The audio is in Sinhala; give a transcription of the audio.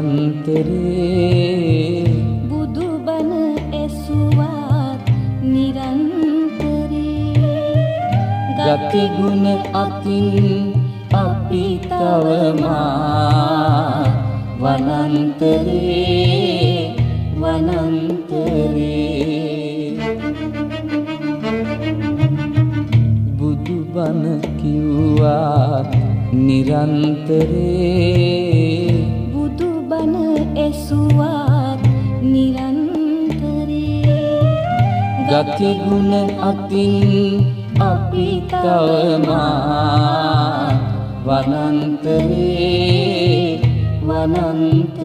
නිරන්තරේ බුදුබණ ඇසුවත් නිරන්තරේ ගති ගුණ අතින් අපි තවමා වනන්තරේ වනන්තරේ බුදුබණ කිව්වත් නිරන්තරේ බුදුබණ ඇසුවත් නිරන්තරේ ගති ගුණ අතින් අපි තවමා වනන්තරේ වනන්තරේ